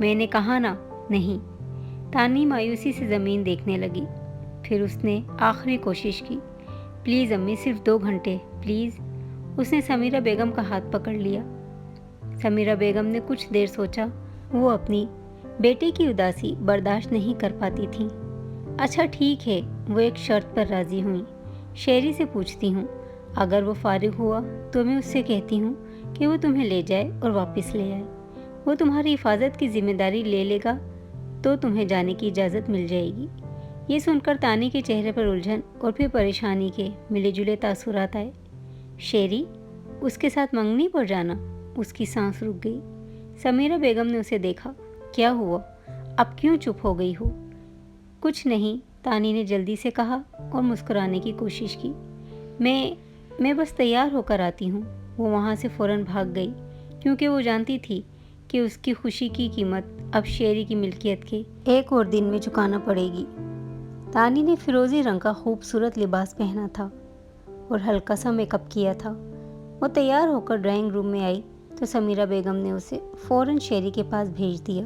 میں نے کہا نا نہیں۔ تانی مایوسی سے زمین دیکھنے لگی، پھر اس نے آخری کوشش کی، پلیز امی صرف 2 گھنٹے پلیز۔ اس نے سمیرہ بیگم کا ہاتھ پکڑ لیا۔ سمیرہ بیگم نے کچھ دیر سوچا، وہ اپنی بیٹی کی اداسی برداشت نہیں کر پاتی تھیں۔ اچھا ٹھیک ہے، وہ ایک شرط پر راضی ہوئیں۔ شیری سے پوچھتی ہوں، اگر وہ فارغ ہوا تو میں اس سے کہتی ہوں کہ وہ تمہیں لے جائے اور واپس لے آئے۔ وہ تمہاری حفاظت کی ذمہ داری لے لے گا تو تمہیں جانے کی اجازت مل جائے گی۔ یہ سن کر تانی کے چہرے پر الجھن اور پھر پریشانی کے ملے جلے تاثرات آئے۔ شیری، اس کے ساتھ منگنی پر جانا؟ اس کی سانس رک گئی۔ سمیرہ بیگم نے اسے دیکھا، کیا ہوا؟ اب کیوں چپ ہو گئی ہو؟ کچھ نہیں، تانی نے جلدی سے کہا اور مسکرانے کی کوشش کی۔ میں بس تیار ہو کر آتی ہوں۔ وہ وہاں سے فوراً بھاگ گئی کیونکہ وہ جانتی تھی کہ اس کی خوشی کی قیمت اب شیری کی ملکیت کے ایک اور دن میں چکانا پڑے گی۔ تانی نے فیروزی رنگ کا خوبصورت لباس پہنا تھا اور ہلکا سا میک اپ کیا تھا۔ وہ تیار ہو کر ڈرائنگ روم میں آئی تو سمیرہ بیگم نے اسے فوراً شیری کے پاس بھیج دیا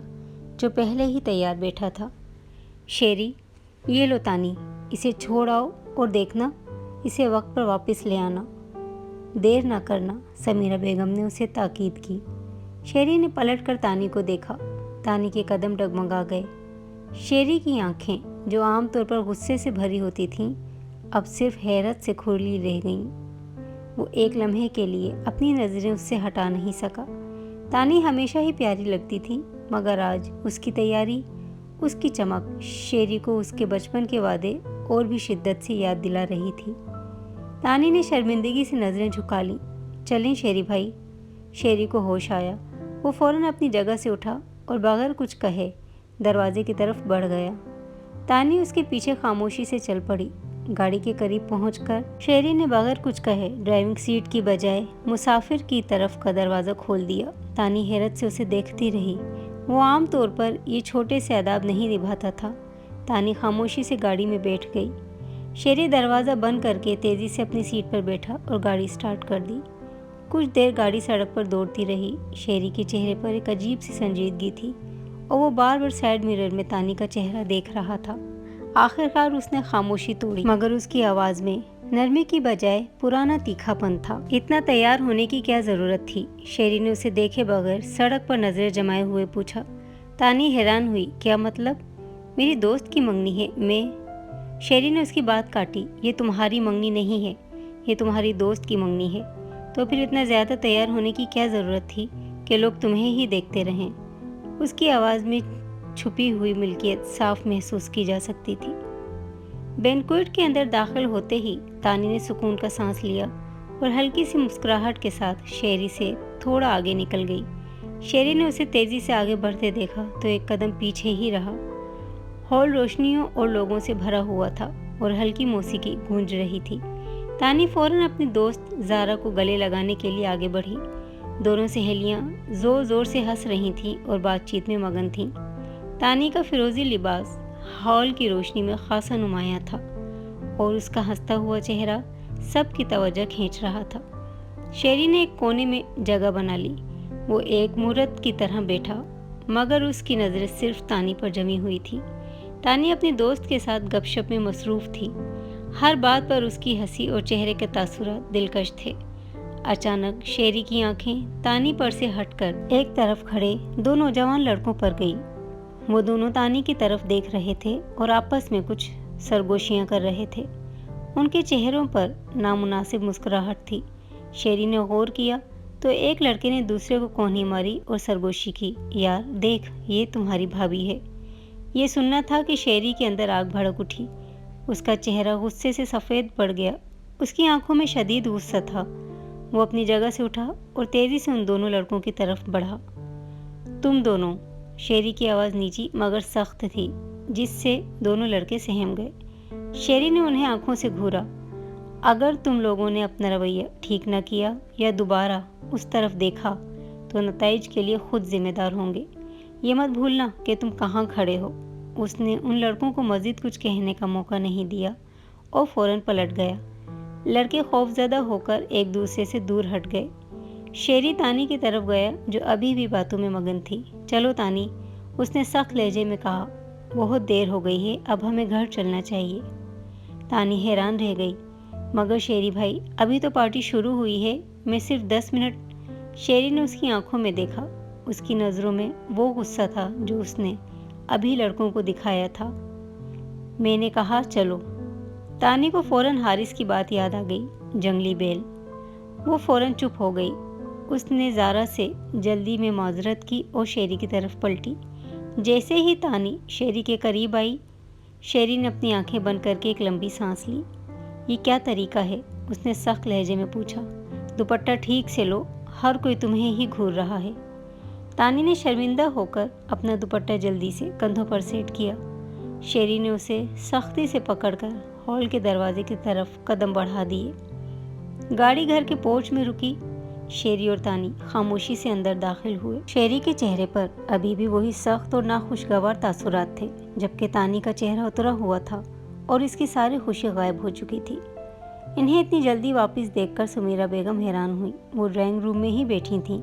جو پہلے ہی تیار بیٹھا تھا۔ شیری، یہ لو تانی، اسے چھوڑ آؤ اور دیکھنا اسے وقت پر واپس لے آنا، دیر نہ کرنا، سمیرہ بیگم نے اسے تاکید کی۔ شیری نے پلٹ کر تانی کو دیکھا۔ تانی کے قدم ڈگمگا گئے۔ شیری کی آنکھیں جو عام طور پر غصے سے بھری ہوتی تھیں اب صرف حیرت سے کھلی رہ گئیں۔ وہ ایک لمحے کے لیے اپنی نظریں اس سے ہٹا نہیں سکا۔ تانی ہمیشہ ہی پیاری لگتی تھی مگر آج اس کی تیاری، اس کی چمک شیری کو اس کے بچپن کے وعدے اور بھی شدت سے یاد دلا رہی تھی۔ تانی نے شرمندگی سے نظریں جھکا لیں۔ چلیں شیری بھائی۔ شیری کو ہوش آیا۔ وہ فوراً اپنی جگہ سے اٹھا اور بغیر کچھ کہے دروازے کی طرف بڑھ گیا۔ تانی اس کے پیچھے خاموشی سے چل پڑی۔ گاڑی کے قریب پہنچ کر شیری نے بغیر کچھ کہے ڈرائیونگ سیٹ کی بجائے مسافر کی طرف کا دروازہ کھول دیا۔ تانی حیرت سے اسے دیکھتی رہی۔ وہ عام طور پر یہ چھوٹے سے آداب نہیں نبھاتا تھا۔ تانی خاموشی سے گاڑی میں بیٹھ گئی۔ شیری دروازہ بند کر کے تیزی سے اپنی سیٹ پر بیٹھا اور گاڑی سٹارٹ کر دی۔ کچھ دیر گاڑی سڑک پر دوڑتی رہی۔ شیری کے چہرے پر ایک عجیب سی سنجیدگی تھی اور وہ بار بار سائیڈ مرر میں تانی کا چہرہ دیکھ رہا تھا۔ آخرکار اس نے خاموشی توڑی مگر اس کی آواز میں نرمی کی بجائے پرانا تیکھا پن تھا۔ اتنا تیار ہونے کی کیا ضرورت تھی؟ شیری نے اسے دیکھے بغیر سڑک پر نظریں جمائے ہوئے پوچھا۔ تانی حیران ہوئی، کیا مطلب؟ میری دوست کی منگنی ہے، میں… شیری نے اس کی بات کاٹی، یہ تمہاری منگنی نہیں ہے، یہ تمہاری دوست کی منگنی ہے، تو پھر اتنا زیادہ تیار ہونے کی کیا ضرورت تھی کہ لوگ تمہیں ہی دیکھتے رہیں؟ اس کی آواز میں چھپی ہوئی ملکیت صاف محسوس کی جا سکتی تھی۔ بینکویٹ کے اندر داخل ہوتے ہی تانی نے سکون کا سانس لیا اور ہلکی سی مسکراہٹ کے ساتھ شیری سے تھوڑا آگے نکل گئی۔ شیری نے اسے تیزی سے آگے بڑھتے دیکھا تو ایک قدم پیچھے ہی رہا۔ ہال روشنیوں اور لوگوں سے بھرا ہوا تھا اور ہلکی موسیقی گونج رہی تھی۔ تانی فوراً اپنی دوست زارا کو گلے لگانے کے لیے آگے بڑھی۔ دونوں سہیلیاں زور زور سے ہنس رہی تھیں اور بات چیت میں مگن تھیں۔ تانی کا فیروزی لباس ہال کی روشنی میں خاصا نمایاں تھا اور اس کا ہنستا ہوا چہرہ سب کی توجہ کھینچ رہا تھا۔ شیری نے ایک کونے میں جگہ بنا لی۔ وہ ایک مورت کی طرح بیٹھا مگر اس کی نظریں صرف تانی پر جمی ہوئی تھی۔ تانی اپنی دوست کے ساتھ گپ شپ میں مصروف تھی۔ ہر بات پر اس کی ہنسی اور چہرے کے تاثرات دلکش تھے۔ اچانک شیری کی آنکھیں تانی پر سے ہٹ کر ایک طرف کھڑے دو نوجوان لڑکوں پر گئی۔ وہ دونوں تانی کی طرف دیکھ رہے تھے اور آپس میں کچھ سرگوشیاں کر رہے تھے۔ ان کے چہروں پر نامناسب مسکراہٹ تھی۔ شیری نے غور کیا تو ایک لڑکے نے دوسرے کو کونھی ماری اور سرگوشی کی، یار دیکھ، یہ تمہاری بھابھی ہے۔ یہ سننا تھا کہ شیری کے اندر آگ بھڑک اٹھی۔ اس کا چہرہ غصے سے سفید پڑ گیا۔ اس کی آنکھوں میں شدید غصہ تھا۔ وہ اپنی جگہ سے اٹھا اور تیزی سے ان دونوں لڑکوں کی طرف بڑھا۔ تم دونوں، شیری کی آواز نیچی مگر سخت تھی جس سے دونوں لڑکے سہم گئے۔ شیری نے انہیں آنکھوں سے گھورا۔ اگر تم لوگوں نے اپنا رویہ ٹھیک نہ کیا یا دوبارہ اس طرف دیکھا تو نتائج کے لیے خود ذمہ دار ہوں گے۔ یہ مت بھولنا کہ تم کہاں کھڑے ہو۔ اس نے ان لڑکوں کو مزید کچھ کہنے کا موقع نہیں دیا اور فوراً پلٹ گیا۔ لڑکے خوفزدہ ہو کر ایک دوسرے سے دور ہٹ گئے۔ شیری تانی کی طرف گیا جو ابھی بھی باتوں میں مگن تھی۔ چلو تانی، اس نے سخت لہجے میں کہا، بہت دیر ہو گئی ہے، اب ہمیں گھر چلنا چاہیے۔ تانی حیران رہ گئی، مگر شیری بھائی ابھی تو پارٹی شروع ہوئی ہے، میں صرف 10 منٹ۔ شیری نے اس کی آنکھوں میں دیکھا، اس کی نظروں میں وہ غصہ تھا جو اس نے ابھی لڑکوں کو دکھایا تھا۔ میں نے کہا چلو۔ تانی کو فوراً حارث کی بات یاد آ گئی، جنگلی بیل۔ وہ فوراً چپ ہو گئی۔ اس نے زارا سے جلدی میں معذرت کی اور شیری کی طرف پلٹی۔ جیسے ہی تانی شیری کے قریب آئی، شیری نے اپنی آنکھیں بند کر کے ایک لمبی سانس لی۔ یہ کیا طریقہ ہے؟ اس نے سخت لہجے میں پوچھا۔ دوپٹہ ٹھیک سے لو، ہر کوئی تمہیں ہی گھور رہا ہے۔ تانی نے شرمندہ ہو کر اپنا دوپٹہ جلدی سے کندھوں پر سیٹ کیا۔ شیری نے اسے سختی سے پکڑ کر ہال کے دروازے کی طرف قدم بڑھا دیے۔ گاڑی گھر کے پورچ میں رکی۔ شیری اور تانی خاموشی سے اندر داخل ہوئے۔ شیری کے چہرے پر ابھی بھی وہی سخت اور ناخوشگوار تاثرات تھے، جبکہ تانی کا چہرہ اترا ہوا تھا اور اس کی ساری خوشی غائب ہو چکی تھی۔ انہیں اتنی جلدی واپس دیکھ کر سمیرہ بیگم حیران ہوئی۔ وہ ڈرائنگ روم میں ہی بیٹھی تھیں۔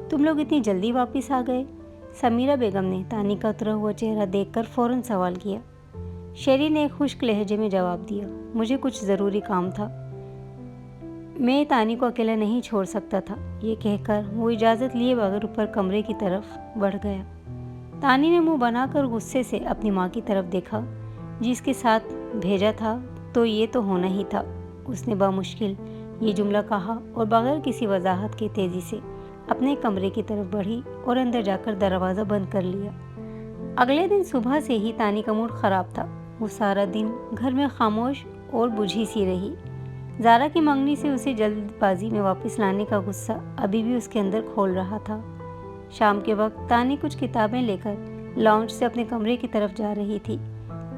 تم لوگ اتنی جلدی واپس آ گئے؟ سمیرہ بیگم نے تانی کا اترا ہوا چہرہ دیکھ کر فوراً سوال کیا۔ شیری نے ایک خشک لہجے میں جواب دیا، مجھے کچھ ضروری کام تھا، میں تانی کو اکیلا نہیں چھوڑ سکتا تھا۔ یہ کہہ کر وہ اجازت لیے بغیر اوپر کمرے کی طرف بڑھ گیا۔ تانی نے منہ بنا کر غصے سے اپنی ماں کی طرف دیکھا، جس کے ساتھ بھیجا تھا تو یہ تو ہونا ہی تھا۔ اس نے بامشکل یہ جملہ کہا اور بغیر کسی وضاحت کے تیزی سے اپنے کمرے کی طرف بڑھی اور اندر جا کر دروازہ بند کر لیا۔ اگلے دن صبح سے ہی تانی کا موڈ خراب تھا۔ وہ سارا دن گھر میں خاموش اور بجھی سی رہی۔ زارا کی منگنی سے اسے جلد بازی میں واپس لانے کا غصہ ابھی بھی اس کے اندر کھول رہا تھا۔ شام کے وقت تانی کچھ کتابیں لے کر لاؤنج سے اپنے کمرے کی طرف جا رہی تھی۔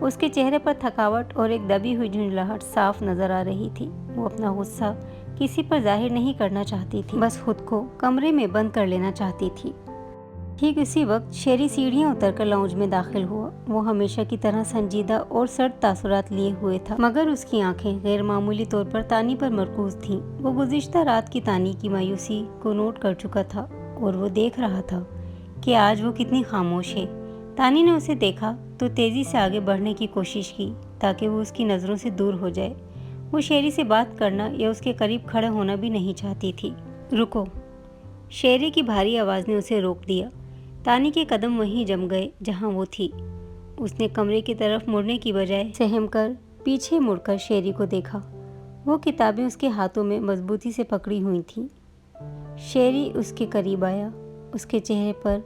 اس کے چہرے پر تھکاوٹ اور ایک دبی ہوئی جھنجھلاہٹ صاف نظر آ رہی تھی۔ وہ اپنا غصہ کسی پر ظاہر نہیں کرنا چاہتی تھی، بس خود کو کمرے میں بند کر لینا چاہتی تھی۔ ٹھیک اسی وقت شیری سیڑھیاں اتر کر لاؤنج میں داخل ہوا۔ وہ ہمیشہ کی طرح سنجیدہ اور سرد تاثرات لیے ہوئے تھا، مگر اس کی آنکھیں غیر معمولی طور پر تانی پر مرکوز تھیں۔ وہ گزشتہ رات کی تانی کی مایوسی کو نوٹ کر چکا تھا اور وہ دیکھ رہا تھا کہ آج وہ کتنی خاموش ہے۔ تانی نے اسے دیکھا تو تیزی سے آگے بڑھنے کی کوشش کی تاکہ وہ اس کی نظروں سے دور ہو جائے۔ وہ شیری سے بات کرنا یا اس کے قریب کھڑے ہونا بھی نہیں چاہتی تھی۔ رکو، شیری کی بھاری آواز نے اسے روک دیا۔ تانی کے قدم وہیں جم گئے جہاں وہ تھی۔ اس نے کمرے کی طرف مڑنے کی بجائے سہم کر پیچھے مڑ کر شیری کو دیکھا۔ وہ کتابیں اس کے ہاتھوں میں مضبوطی سے پکڑی ہوئی تھیں۔ شیری اس کے قریب آیا۔ اس کے چہرے پر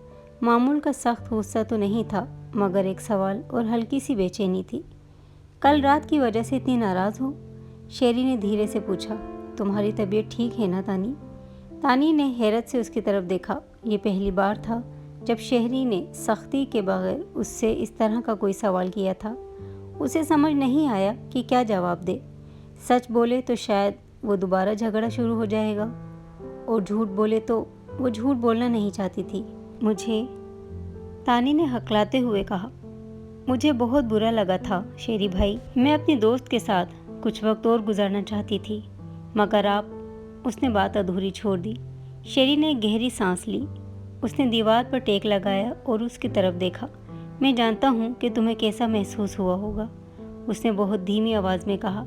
معمول کا سخت غصہ تو نہیں تھا، مگر ایک سوال اور ہلکی سی بے چینی تھی۔ کل رات کی وجہ سے اتنی ناراض ہو؟ شیری نے دھیرے سے پوچھا۔ تمہاری طبیعت ٹھیک ہے نا تانی؟ تانی نے حیرت سے اس کی طرف دیکھا۔ یہ پہلی بار تھا جب شہری نے سختی کے بغیر اس سے اس طرح کا کوئی سوال کیا تھا۔ اسے سمجھ نہیں آیا کہ کیا جواب دے۔ سچ بولے تو شاید وہ دوبارہ جھگڑا شروع ہو جائے گا، اور جھوٹ بولے تو وہ جھوٹ بولنا نہیں چاہتی تھی۔ مجھے، تانی نے ہکلاتے ہوئے کہا، مجھے بہت برا لگا تھا شیری بھائی، میں اپنی دوست کے ساتھ کچھ وقت اور گزارنا چاہتی تھی، مگر آپ۔ اس نے بات ادھوری چھوڑ دی۔ شیری نے ایک گہری سانس لی۔ اس نے دیوار پر ٹیک لگایا اور اس کی طرف دیکھا۔ میں جانتا ہوں کہ تمہیں کیسا محسوس ہوا ہوگا، اس نے بہت دھیمی آواز میں کہا۔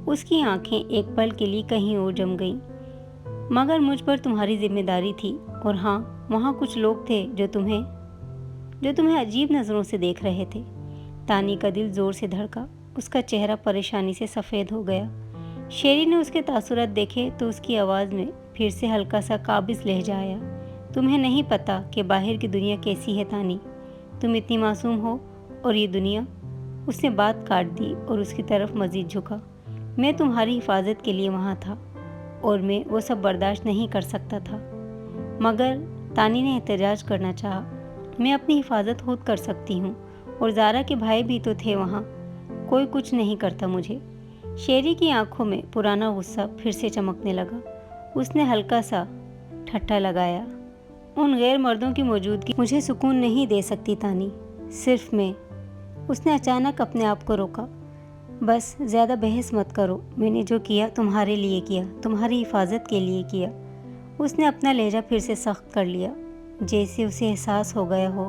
اس کی آنکھیں ایک پل کے لیے کہیں اور جم گئیں۔ مگر مجھ پر تمہاری ذمہ داری تھی، اور ہاں، وہاں کچھ لوگ تھے جو تمہیں عجیب نظروں سے دیکھ رہے تھے۔ تانی کا دل زور سے دھڑکا۔ اس کا چہرہ پریشانی سے سفید ہو گیا۔ شیری نے اس کے تاثرات دیکھے تو اس کی آواز میں پھر سے ہلکا سا قابض لہجہ آیا۔ تمہیں نہیں پتا کہ باہر کی دنیا کیسی ہے تانی، تم اتنی معصوم ہو، اور یہ دنیا۔ اس نے بات کاٹ دی اور اس کی طرف مزید جھکا۔ میں تمہاری حفاظت کے لیے وہاں تھا، اور میں وہ سب برداشت نہیں کر سکتا تھا۔ مگر تانی نے احتجاج کرنا چاہا، میں اپنی حفاظت خود کر سکتی ہوں، اور زارا کے بھائی بھی تو تھے وہاں، کوئی کچھ نہیں کرتا مجھے۔ شیری کی آنکھوں میں پرانا غصہ پھر سے چمکنے لگا۔ اس نے ہلکا سا ٹھٹھا لگایا۔ ان غیر مردوں کی موجودگی مجھے سکون نہیں دے سکتی تانی، صرف میں۔ اس نے اچانک اپنے آپ کو روکا۔ بس زیادہ بحث مت کرو، میں نے جو کیا تمہارے لیے کیا، تمہاری حفاظت کے لیے کیا۔ اس نے اپنا لہجہ پھر سے سخت کر لیا، جیسے اسے احساس ہو گیا ہو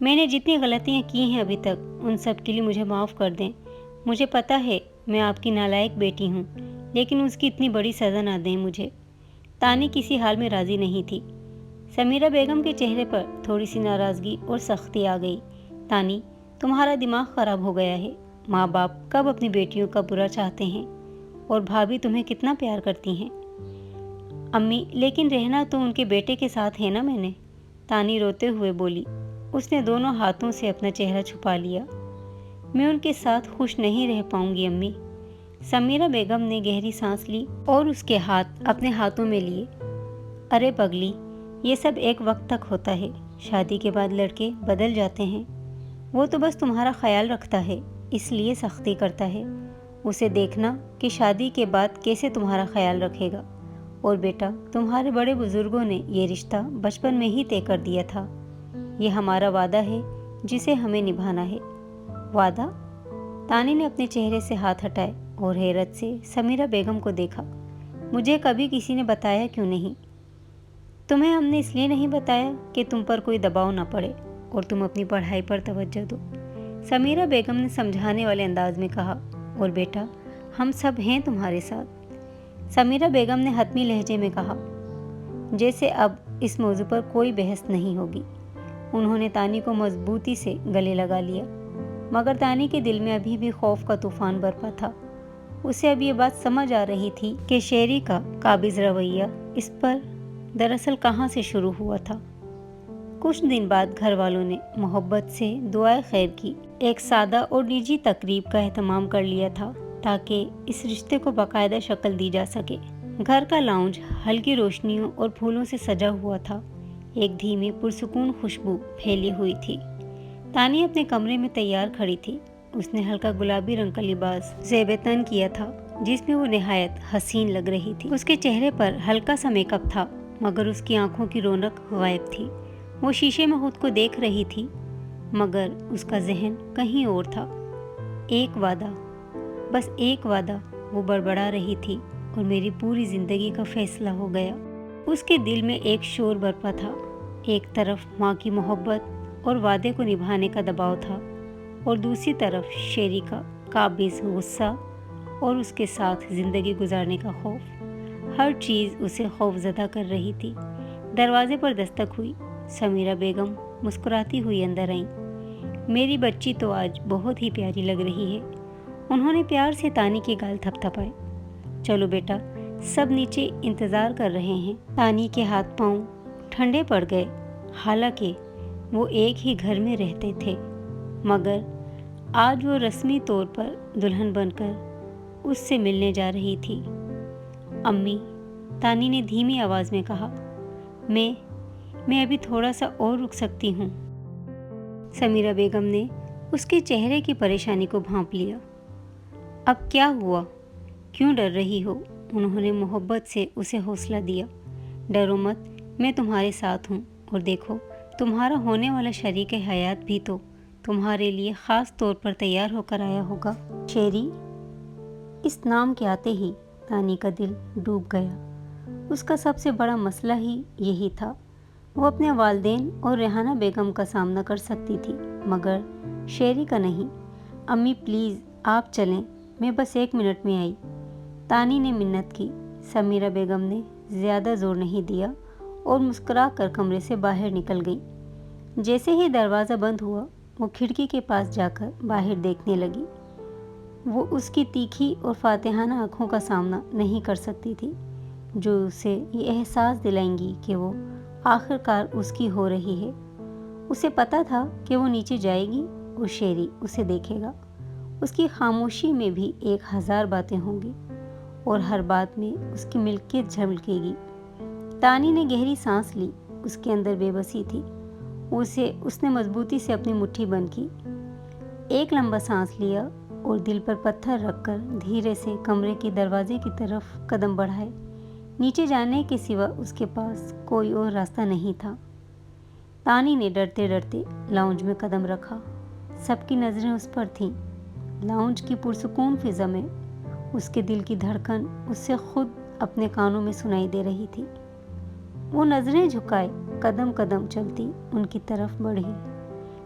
میں نے جتنی غلطیاں کی ہیں ابھی تک ان سب کے لیے مجھے معاف کر دیں۔ مجھے پتہ ہے میں آپ کی نالائق بیٹی ہوں، لیکن اس کی اتنی بڑی سزا نہ دیں مجھے۔ تانی کسی حال میں راضی نہیں تھی۔ سمیرہ بیگم کے چہرے پر تھوڑی سی ناراضگی اور سختی آ گئی۔ تانی، تمہارا دماغ خراب ہو گیا ہے۔ ماں باپ کب اپنی بیٹیوں کا برا چاہتے ہیں، اور بھابھی تمہیں کتنا پیار کرتی ہیں۔ امی، لیکن رہنا تو ان کے بیٹے کے ساتھ ہے نا میں نے، تانی روتے ہوئے بولی۔ اس نے دونوں ہاتھوں سے اپنا چہرہ چھپا لیا۔ میں ان کے ساتھ خوش نہیں رہ پاؤں گی امی۔ سمیرہ بیگم نے گہری سانس لی اور اس کے ہاتھ اپنے ہاتھوں میں لیے۔ ارے پگلی، یہ سب ایک وقت تک ہوتا ہے، شادی کے بعد لڑکے بدل جاتے ہیں۔ وہ تو بس تمہارا خیال رکھتا ہے، اس لیے سختی کرتا ہے۔ اسے دیکھنا کہ شادی کے بعد کیسے تمہارا خیال رکھے گا۔ اور بیٹا، تمہارے بڑے بزرگوں نے یہ رشتہ بچپن میں ہی طے کر دیا تھا۔ یہ ہمارا وعدہ ہے جسے ہمیں نبھانا ہے۔ وعدہ؟ تانی نے اپنے چہرے سے ہاتھ ہٹائے اور حیرت سے سمیرہ بیگم کو دیکھا۔ مجھے کبھی کسی نے بتایا کیوں نہیں؟ تمہیں ہم نے اس لیے نہیں بتایا کہ تم پر کوئی دباؤ نہ پڑے اور تم اپنی پڑھائی پر توجہ دو، سمیرہ بیگم نے سمجھانے والے انداز میں کہا۔ اور بیٹا، ہم سب ہیں تمہارے ساتھ، سمیرہ بیگم نے حتمی لہجے میں کہا، جیسے اب اس موضوع پر کوئی بحث نہیں ہوگی۔ انہوں نے تانی کو مضبوطی سے گلے لگا لیا، مگر تانی کے دل میں ابھی بھی خوف کا طوفان برپا تھا۔ اسے اب یہ بات سمجھ آ رہی تھی کہ شیری کا قابض رویہ اس پر دراصل کہاں سے شروع ہوا تھا۔ کچھ دن بعد گھر والوں نے محبت سے دعائے خیر کی ایک سادہ اور نجی تقریب کا اہتمام کر لیا تھا تاکہ اس رشتے کو باقاعدہ شکل دی جا سکے۔ گھر کا لاؤنج ہلکی روشنیوں اور پھولوں سے سجا ہوا تھا۔ ایک دھیمی پرسکون خوشبو پھیلی ہوئی تھی۔ تانی اپنے کمرے میں تیار کھڑی تھی۔ اس نے ہلکا گلابی رنگ کا لباس زیب تن کیا تھا جس میں وہ نہایت حسین لگ رہی تھی۔ اس کے چہرے پر ہلکا سا میک اپ تھا، مگر اس کی آنکھوں کی رونق غائب تھی۔ وہ شیشے میں خود کو دیکھ رہی تھی، مگر اس کا ذہن کہیں اور تھا۔ ایک وعدہ، بس ایک وعدہ، وہ بڑبڑا رہی تھی، اور میری پوری زندگی کا فیصلہ ہو گیا۔ اس کے دل میں ایک شور برپا تھا۔ ایک طرف ماں کی محبت اور وعدے کو نبھانے کا دباؤ تھا، اور دوسری طرف شیری کا قابض غصہ اور اس کے ساتھ زندگی گزارنے کا خوف۔ ہر چیز اسے خوف زدہ کر رہی تھی۔ دروازے پر دستک ہوئی۔ سمیرہ بیگم مسکراتی ہوئی اندر آئیں۔ میری بچی تو آج بہت ہی پیاری لگ رہی ہے۔ انہوں نے پیار سے تانی کے گال تھپ تھپائے۔ چلو بیٹا، سب نیچے انتظار کر رہے ہیں۔ تانی کے ہاتھ پاؤں ٹھنڈے پڑ گئے۔ حالانکہ وہ ایک ہی گھر میں رہتے تھے، مگر آج وہ رسمی طور پر دلہن بن کر اس سے ملنے جا رہی تھی۔ امی، تانی نے دھیمی آواز میں کہا، میں ابھی تھوڑا سا اور رک سکتی ہوں۔ سمیرہ بیگم نے اس کے چہرے کی پریشانی کو بھانپ لیا۔ اب کیا ہوا؟ کیوں ڈر رہی ہو؟ انہوں نے محبت سے اسے حوصلہ دیا۔ ڈرو مت، میں تمہارے ساتھ ہوں، اور دیکھو، تمہارا ہونے والا شریک حیات بھی تو تمہارے لیے خاص طور پر تیار ہو کر آیا ہوگا۔ شیری، اس نام کے آتے ہی تانی کا دل ڈوب گیا۔ اس کا سب سے بڑا مسئلہ ہی یہی تھا۔ وہ اپنے والدین اور ریحانہ بیگم کا سامنا کر سکتی تھی، مگر شیری کا نہیں۔ امی پلیز آپ چلیں، میں بس 1 منٹ میں آئی، تانی نے منت کی۔ سمیرہ بیگم نے زیادہ زور نہیں دیا اور مسکرا کر کمرے سے باہر نکل گئی۔ جیسے ہی دروازہ بند ہوا، وہ کھڑکی کے پاس جا کر باہر دیکھنے لگی۔ وہ اس کی تیکھی اور فاتحانہ آنکھوں کا سامنا نہیں کر سکتی تھی، جو اسے یہ احساس دلائیں گی کہ وہ آخر کار اس کی ہو رہی ہے۔ اسے پتہ تھا کہ وہ نیچے جائے گی اور شیری اسے دیکھے گا۔ اس کی خاموشی میں بھی 1000 باتیں ہوں گی، اور ہر بات میں اس کی ملکیت جھلکے گی۔ تانی نے گہری سانس لی۔ اس کے اندر بے بسی تھی۔ اس نے مضبوطی سے اپنی مٹھی بند کی، ایک لمبا سانس لیا اور دل پر پتھر رکھ کر دھیرے سے کمرے کے دروازے کی طرف قدم بڑھائے۔ نیچے جانے کے سوا اس کے پاس کوئی اور راستہ نہیں تھا۔ تانی نے ڈرتے ڈرتے لاؤنج میں قدم رکھا۔ سب کی نظریں اس پر تھیں۔ لاؤنج کی پرسکون فضا میں اس کے دل کی دھڑکن اس سے خود اپنے کانوں میں سنائی دے رہی تھی۔ وہ نظریں جھکائے قدم قدم چلتی ان کی طرف بڑھی۔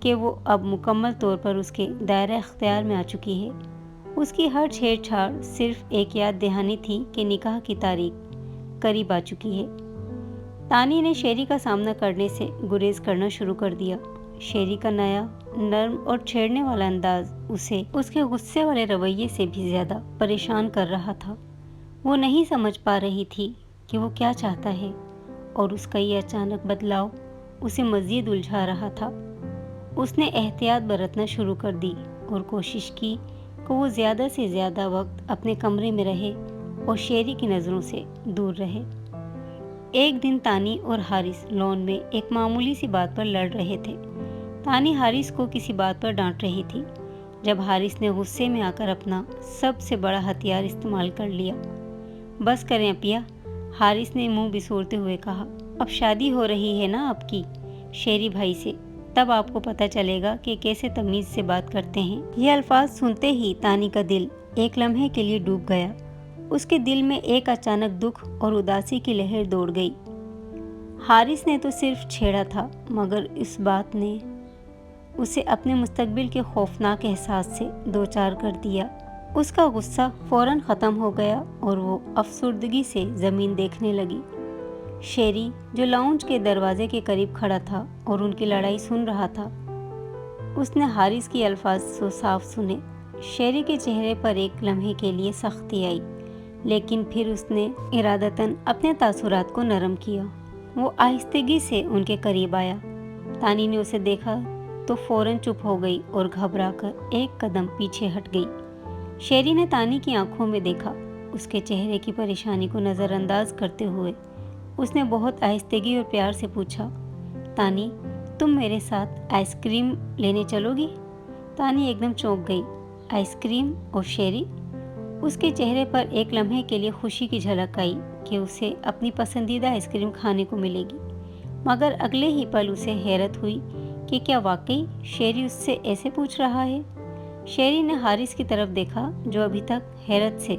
کہ وہ اب مکمل طور پر اس کے دائرہ اختیار میں آ چکی ہے۔ اس کی ہر چھیڑ چھاڑ صرف ایک یاد دہانی تھی کہ نکاح کی تاریخ قریب آ چکی ہے۔ تانی نے شیری کا سامنا کرنے سے گریز کرنا شروع کر دیا۔ شیری کا نیا نرم اور چھیڑنے والا انداز اسے اس کے غصے والے رویے سے بھی زیادہ پریشان کر رہا تھا۔ وہ نہیں سمجھ پا رہی تھی کہ وہ کیا چاہتا ہے، اور اس کا یہ اچانک بدلاؤ اسے مزید الجھا رہا تھا۔ اس نے احتیاط برتنا شروع کر دی اور کوشش کی کہ وہ زیادہ سے زیادہ وقت اپنے کمرے میں رہے اور شیری کی نظروں سے دور رہے۔ ایک دن تانی اور حارث لون میں ایک معمولی سی بات پر لڑ رہے تھے۔ تانی حارث کو کسی بات پر ڈانٹ رہی تھی جب حارث نے غصے میں آ کر اپنا سب سے بڑا ہتھیار استعمال کر لیا۔ بس کریں اپیا، حارث نے منہ بسورتے ہوئے کہا۔ اب شادی ہو رہی ہے نا آپ کی شیری بھائی سے، تب آپ کو پتہ چلے گا کہ کیسے تمیز سے بات کرتے ہیں۔ یہ الفاظ سنتے ہی تانی کا دل ایک لمحے کے لیے ڈوب گیا۔ اس کے دل میں ایک اچانک دکھ اور اداسی کی لہر دوڑ گئی۔ حارث نے تو صرف چھیڑا تھا، مگر اس بات نے اسے اپنے مستقبل کے خوفناک احساس سے دوچار کر دیا۔ اس کا غصہ فوراً ختم ہو گیا اور وہ افسردگی سے زمین دیکھنے لگی۔ شیری جو لاؤنج کے دروازے کے قریب کھڑا تھا اور ان کی لڑائی سن رہا تھا، اس نے حارث کے الفاظ صاف سنے۔ شیری کے چہرے پر ایک لمحے کے لیے سختی آئی، لیکن پھر اس نے ارادتاً اپنے تاثرات کو نرم کیا۔ وہ آہستگی سے ان کے قریب آیا۔ تانی نے اسے دیکھا تو فوراً چپ ہو گئی اور گھبرا کر ایک قدم پیچھے ہٹ گئی۔ شیری نے تانی کی آنکھوں میں دیکھا۔ اس کے چہرے کی پریشانی کو نظر انداز کرتے ہوئے اس نے بہت آہستگی اور پیار سے پوچھا، تانی، تم میرے ساتھ آئس کریم لینے چلو گی؟ تانی ایک دم چونک گئی۔ Ice cream? اور شیری؟ اس کے چہرے پر ایک لمحے کے لیے خوشی کی جھلک آئی کہ اسے اپنی پسندیدہ آئس کریم کھانے کو ملے گی، مگر اگلے ہی پل اسے حیرت ہوئی کہ کیا واقعی شیری اس سے ایسے پوچھ رہا ہے؟ شیری نے حارث کی طرف دیکھا جو ابھی تک حیرت سے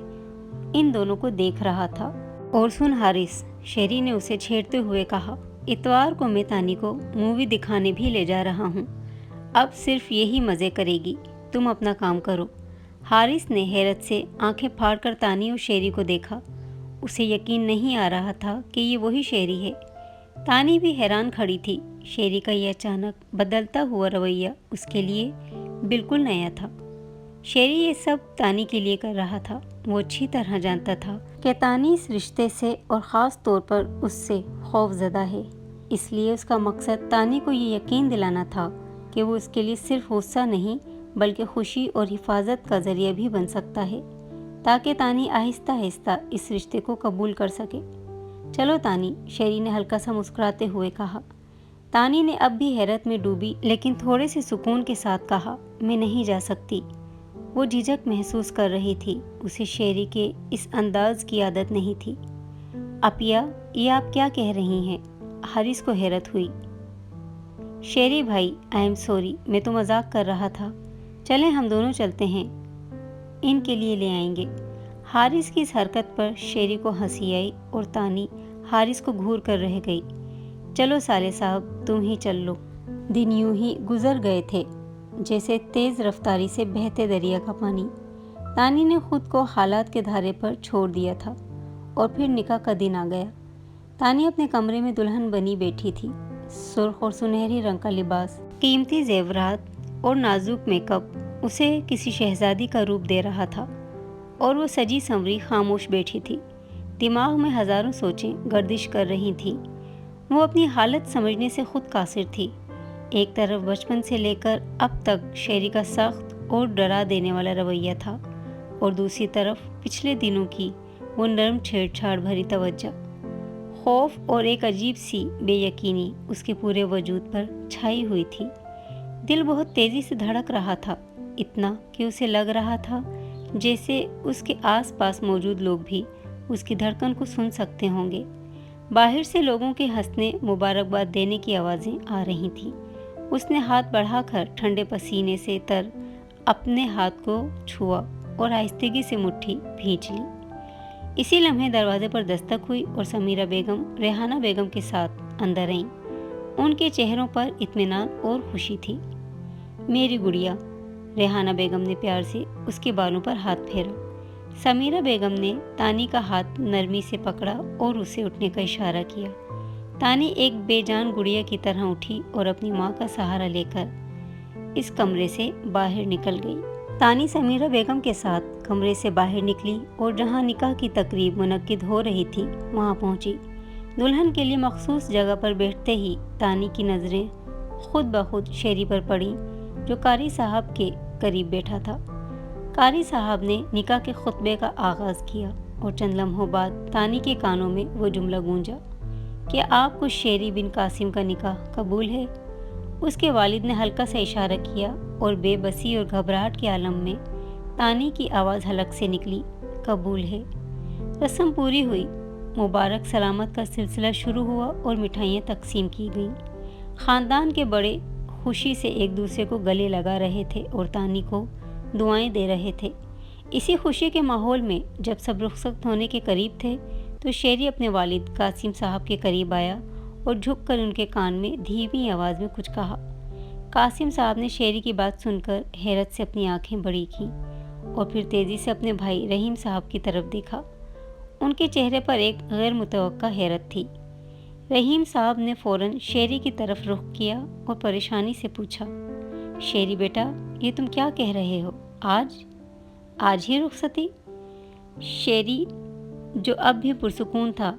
ان دونوں کو دیکھ رہا تھا۔ اور سن حارث، شیری نے اسے چھیڑتے ہوئے کہا، اتوار کو میں تانی کو مووی دکھانے بھی لے جا رہا ہوں۔ اب صرف یہی مزے کرے گی، تم اپنا کام کرو۔ حارث نے حیرت سے آنکھیں پھاڑ کر تانی اور شیری کو دیکھا۔ اسے یقین نہیں آ رہا تھا کہ یہ وہی شیری ہے۔ تانی بھی حیران کھڑی تھی۔ شیری کا یہ اچانک بدلتا ہوا رویہ اس کے لیے بالکل نیا تھا۔ شیری یہ سب تانی کے لیے کر رہا تھا۔ وہ اچھی طرح جانتا تھا کہ تانی اس رشتے سے اور خاص طور پر اس سے خوف زدہ ہے، اس لیے اس کا مقصد تانی کو یہ یقین دلانا تھا کہ وہ اس کے لیے صرف غصہ نہیں بلکہ خوشی اور حفاظت کا ذریعہ بھی بن سکتا ہے، تاکہ تانی آہستہ آہستہ اس رشتے کو قبول کر سکے۔ چلو تانی، شیری نے ہلکا سا مسکراتے ہوئے کہا۔ تانی نے اب بھی حیرت میں ڈوبی لیکن تھوڑے سے سکون کے ساتھ کہا، میں نہیں جا سکتی۔ وہ جھجک محسوس کر رہی تھی۔ اسے شیری کے اس انداز کی عادت نہیں تھی۔ اپیا، یہ آپ کیا کہہ رہی ہیں؟ حارث کو حیرت ہوئی۔ شیری بھائی، آئی ایم سوری، میں تو مذاق کر رہا تھا۔ چلیں ہم دونوں چلتے ہیں، ان کے لیے لے آئیں گے۔ حارث کی اس حرکت پر شیری کو ہنسی آئی اور تانی حارث کو گھور کر رہ گئی۔ چلو سالے صاحب، تم ہی چل لو۔ دن یوں ہی گزر گئے تھے جیسے تیز رفتاری سے بہتے دریا کا پانی۔ تانی نے خود کو حالات کے دھارے پر چھوڑ دیا تھا اور پھر نکاح کا دن آ گیا۔ تانی اپنے کمرے میں دلہن بنی بیٹھی تھی۔ سرخ اور سنہری رنگ کا لباس، قیمتی زیورات اور نازک میک اپ اسے کسی شہزادی کا روپ دے رہا تھا، اور وہ سجی سنوری خاموش بیٹھی تھی۔ دماغ میں ہزاروں سوچیں گردش کر رہی تھیں۔ وہ اپنی حالت سمجھنے سے خود قاصر تھی۔ ایک طرف بچپن سے لے کر اب تک شیری کا سخت اور ڈرا دینے والا رویہ تھا، اور دوسری طرف پچھلے دنوں کی وہ نرم چھیڑ چھاڑ بھری توجہ۔ خوف اور ایک عجیب سی بے یقینی اس کے پورے وجود پر چھائی ہوئی تھی۔ دل بہت تیزی سے دھڑک رہا تھا، اتنا کہ اسے لگ رہا تھا جیسے اس کے آس پاس موجود لوگ بھی اس کی دھڑکن کو سن سکتے ہوں گے۔ باہر سے لوگوں کے ہنسنے، مبارکباد دینے کی آوازیں آ رہی تھیں۔ اس نے ہاتھ بڑھا کر ٹھنڈے پسینے سے تر اپنے ہاتھ کو چھوا اور آہستگی سے مٹھی بھینچ لی۔ اسی لمحے دروازے پر دستک ہوئی اور سمیرہ بیگم ریحانہ بیگم کے ساتھ اندر آئیں۔ ان کے چہروں پر اطمینان اور خوشی تھی۔ میری گڑیا، ریحانہ بیگم نے پیار سے اس کے بالوں پر ہاتھ پھیرا۔ سمیرہ بیگم نے تانی کا ہاتھ نرمی سے پکڑا اور اسے اٹھنے کا اشارہ کیا۔ تانی ایک بے جان گڑیا کی طرح اٹھی اور اپنی ماں کا سہارا لے کر اس کمرے سے باہر نکل گئی۔ تانی سمیرہ بیگم کے ساتھ کمرے سے باہر نکلی اور جہاں نکاح کی تقریب منعقد ہو رہی تھی وہاں پہنچی۔ دلہن کے لیے مخصوص جگہ پر بیٹھتے ہی تانی کی نظریں خود بخود شیری پر پڑیں جو قاری صاحب کے قریب بیٹھا تھا۔ قاری صاحب نے نکاح کے خطبے کا آغاز کیا اور چند لمحوں بعد تانی کے کانوں میں وہ جملہ گونجا کہ آپ کو شیری بن قاسم کا نکاح قبول ہے؟ اس کے والد نے ہلکا سا اشارہ کیا اور بے بسی اور گھبراہٹ کے عالم میں تانی کی آواز حلق سے نکلی، قبول ہے۔ رسم پوری ہوئی، مبارک سلامت کا سلسلہ شروع ہوا اور مٹھائیاں تقسیم کی گئیں۔ خاندان کے بڑے خوشی سے ایک دوسرے کو گلے لگا رہے تھے اور تانی کو دعائیں دے رہے تھے۔ اسی خوشی کے ماحول میں جب سب رخصت ہونے کے قریب تھے تو شیری اپنے والد قاسم صاحب کے قریب آیا اور جھک کر ان کے کان میں دھیمی آواز میں کچھ کہا۔ قاسم صاحب نے شیری کی بات سن کر حیرت سے اپنی آنکھیں بڑی کیں اور پھر تیزی سے اپنے بھائی رحیم صاحب کی طرف دیکھا۔ ان کے چہرے پر ایک غیر متوقع حیرت تھی۔ رحیم صاحب نے فوراً شیری کی طرف رخ کیا اور پریشانی سے پوچھا، شیری بیٹا، یہ تم کیا کہہ رہے ہو؟ آج ہی رخصتی؟ شیری جو اب بھی پرسکون تھا،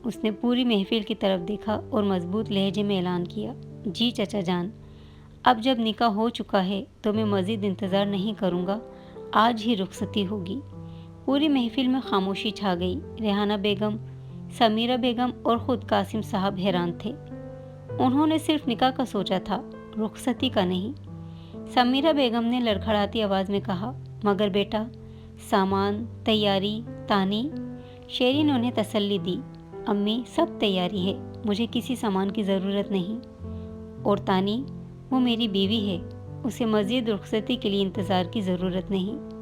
اس نے پوری محفل کی طرف دیکھا اور مضبوط لہجے میں اعلان کیا، جی چچا جان، اب جب نکاح ہو چکا ہے تو میں مزید انتظار نہیں کروں گا، آج ہی رخصتی ہوگی۔ پوری محفل میں خاموشی چھا گئی۔ ریحانہ بیگم، سمیرہ بیگم اور خود قاسم صاحب حیران تھے۔ انہوں نے صرف نکاح کا سوچا تھا، رخصتی کا نہیں۔ سمیرہ بیگم نے لڑکھڑاتی آواز میں کہا، مگر بیٹا، سامان، تیاری، تانی؟ شیری نے انہیں تسلی دی، امی سب تیاری ہے، مجھے کسی سامان کی ضرورت نہیں۔ اور تانی، وہ میری بیوی ہے، اسے مزید رخصتی کے لیے انتظار کی ضرورت نہیں۔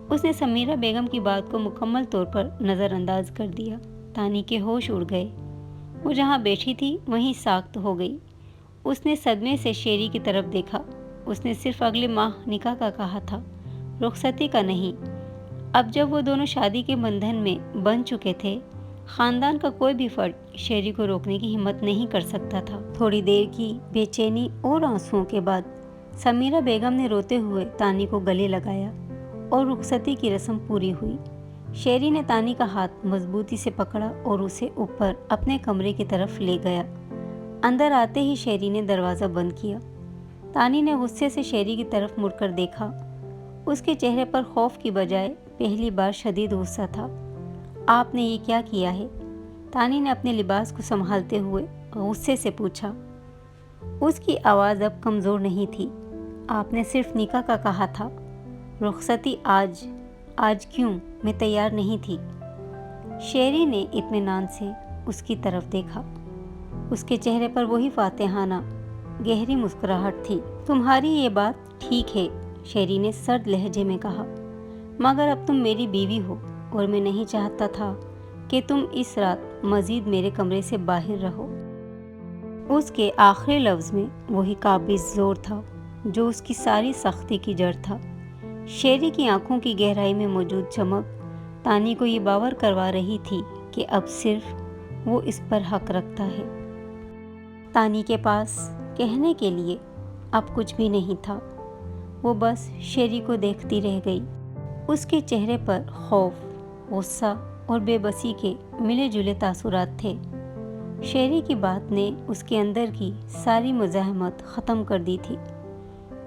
اس نے سمیرہ بیگم کی بات کو مکمل طور پر نظر انداز کر دیا۔ تانی کے ہوش اڑ گئے۔ وہ جہاں بیٹھی تھی وہیں ساکت ہو گئی۔ اس نے صدمے سے شیری کی طرف دیکھا۔ اس نے صرف اگلے ماہ نکاح کا کہا تھا، رخصتی کا نہیں۔ اب جب وہ دونوں شادی کے بندھن میں بندھ چکے تھے، خاندان کا کوئی بھی فرد شیری کو روکنے کی ہمت نہیں کر سکتا تھا۔ تھوڑی دیر کی بے چینی اور آنسوؤں کے بعد سمیرہ بیگم نے روتے ہوئے تانی کو گلے لگایا اور رخصتی کی رسم پوری ہوئی۔ شیری نے تانی کا ہاتھ مضبوطی سے پکڑا اور اسے اوپر اپنے کمرے کی طرف لے گیا۔ اندر آتے ہی شیری نے دروازہ بند کیا۔ تانی نے غصے سے شیری کی طرف مڑ کر دیکھا۔ اس کے چہرے پر خوف کی بجائے پہلی بار شدید غصہ تھا۔ آپ نے یہ کیا کیا ہے؟ تانی نے اپنے لباس کو سنبھالتے ہوئے غصے سے پوچھا۔ اس کی آواز اب کمزور نہیں تھی۔ آپ نے صرف نکاح کا کہا تھا، رخصتی آج کیوں؟ میں تیار نہیں تھی۔ شیری نے اطمینان سے اس کی طرف دیکھا۔ اس کے چہرے پر وہی فاتحانہ گہری مسکراہٹ تھی۔ تمہاری یہ بات ٹھیک ہے، شیری نے سرد لہجے میں کہا، مگر اب تم میری بیوی ہو اور میں نہیں چاہتا تھا کہ تم اس رات مزید میرے کمرے سے باہر رہو۔ اس کے آخری لفظ میں وہی قابض زور تھا جو اس کی ساری سختی کی جڑ تھا۔ شیری کی آنکھوں کی گہرائی میں موجود چمک تانی کو یہ باور کروا رہی تھی کہ اب صرف وہ اس پر حق رکھتا ہے۔ تانی کے پاس کہنے کے لیے اب کچھ بھی نہیں تھا۔ وہ بس شیری کو دیکھتی رہ گئی۔ اس کے چہرے پر خوف، غصہ اور بے بسی کے ملے جلے تاثرات تھے۔ شیری کی بات نے اس کے اندر کی ساری مزاحمت ختم کر دی تھی۔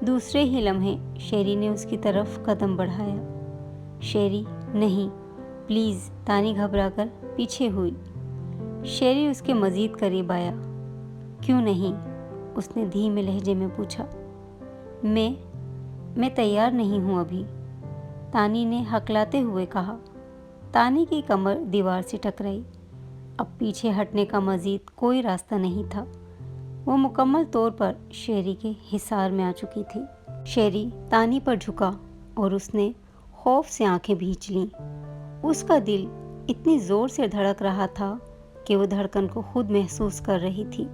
دوسرے ہی لمحے شیری نے اس کی طرف قدم بڑھایا۔ شیری، نہیں، پلیز، تانی گھبرا کر پیچھے ہوئی۔ شیری اس کے مزید قریب آیا۔ کیوں نہیں؟ اس نے دھیمے لہجے میں پوچھا۔ میں تیار نہیں ہوں ابھی، تانی نے ہکلاتے ہوئے کہا۔ تانی کی کمر دیوار سے ٹکرائی۔ اب پیچھے ہٹنے کا مزید کوئی راستہ نہیں تھا۔ وہ مکمل طور پر شیری کے حصار میں آ چکی تھی۔ شیری تانی پر جھکا اور اس نے خوف سے آنکھیں بھیج لیں۔ اس کا دل اتنی زور سے دھڑک رہا تھا کہ وہ دھڑکن کو خود محسوس کر رہی تھی۔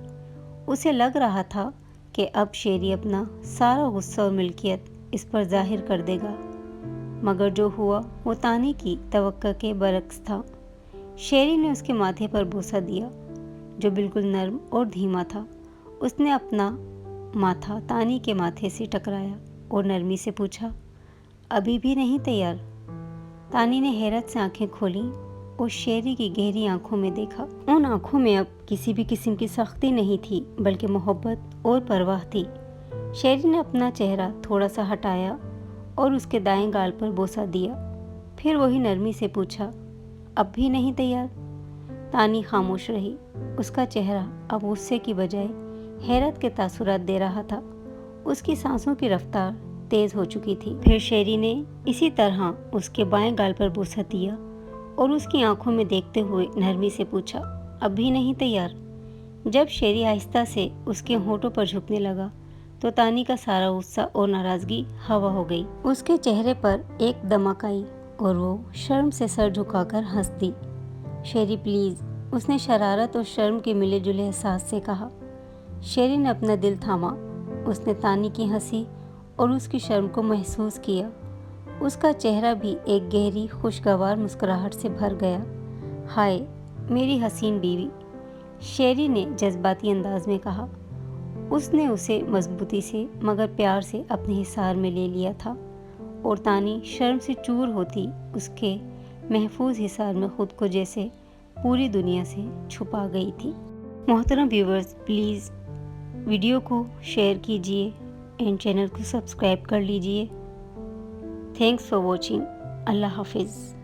اسے لگ رہا تھا کہ اب شیری اپنا سارا غصہ اور ملکیت اس پر ظاہر کر دے گا، مگر جو ہوا وہ تانی کی توقع کے برعکس تھا۔ شیری نے اس کے ماتھے پر بوسہ دیا جو بالکل نرم اور دھیما تھا۔ اس نے اپنا ماتھا تانی کے ماتھے سے ٹکرایا اور نرمی سے پوچھا، ابھی بھی نہیں تیار؟ تانی نے حیرت سے آنکھیں کھولیں اور شیری کی گہری آنکھوں میں دیکھا۔ ان آنکھوں میں اب کسی بھی قسم کی سختی نہیں تھی بلکہ محبت اور پرواہ تھی۔ شیری نے اپنا چہرہ تھوڑا سا ہٹایا اور اس کے دائیں گال پر بوسہ دیا، پھر وہی نرمی سے پوچھا، اب بھی نہیں تیار؟ تانی خاموش رہی۔ اس کا چہرہ اب غصے کی بجائے حیرت کے تاثرات دے رہا تھا۔ اس کی سانسوں کی رفتار تیز ہو چکی تھی۔ پھر شیری نے اسی طرح اس کے بائیں گال پر بوسہ دیا اور اس کی آنکھوں میں دیکھتے ہوئے نرمی سے پوچھا، اب بھی نہیں تیار؟ جب شیری آہستہ سے اس کے ہونٹوں پر جھکنے لگا تو تانی کا سارا غصہ اور ناراضگی ہوا ہو گئی۔ اس کے چہرے پر ایک دمک آئی اور وہ شرم سے سر جھکا کر ہنس دی۔ شیری پلیز، اس نے شرارت اور شرم کے ملے جلے احساس سے کہا۔ شیری نے اپنا دل تھاما۔ اس نے تانی کی ہنسی اور اس کی شرم کو محسوس کیا۔ اس کا چہرہ بھی ایک گہری خوشگوار مسکراہٹ سے بھر گیا۔ ہائے میری حسین بیوی، شیری نے جذباتی انداز میں کہا۔ اس نے اسے مضبوطی سے مگر پیار سے اپنے حصار میں لے لیا تھا اور تانی شرم سے چور ہوتی اس کے محفوظ حصار میں خود کو جیسے پوری دنیا سے چھپا گئی تھی۔ محترم ویورز، پلیز ویڈیو کو شیئر کیجیے اینڈ چینل کو سبسکرائب کر لیجیے۔ Thanks for watching. اللہ حافظ۔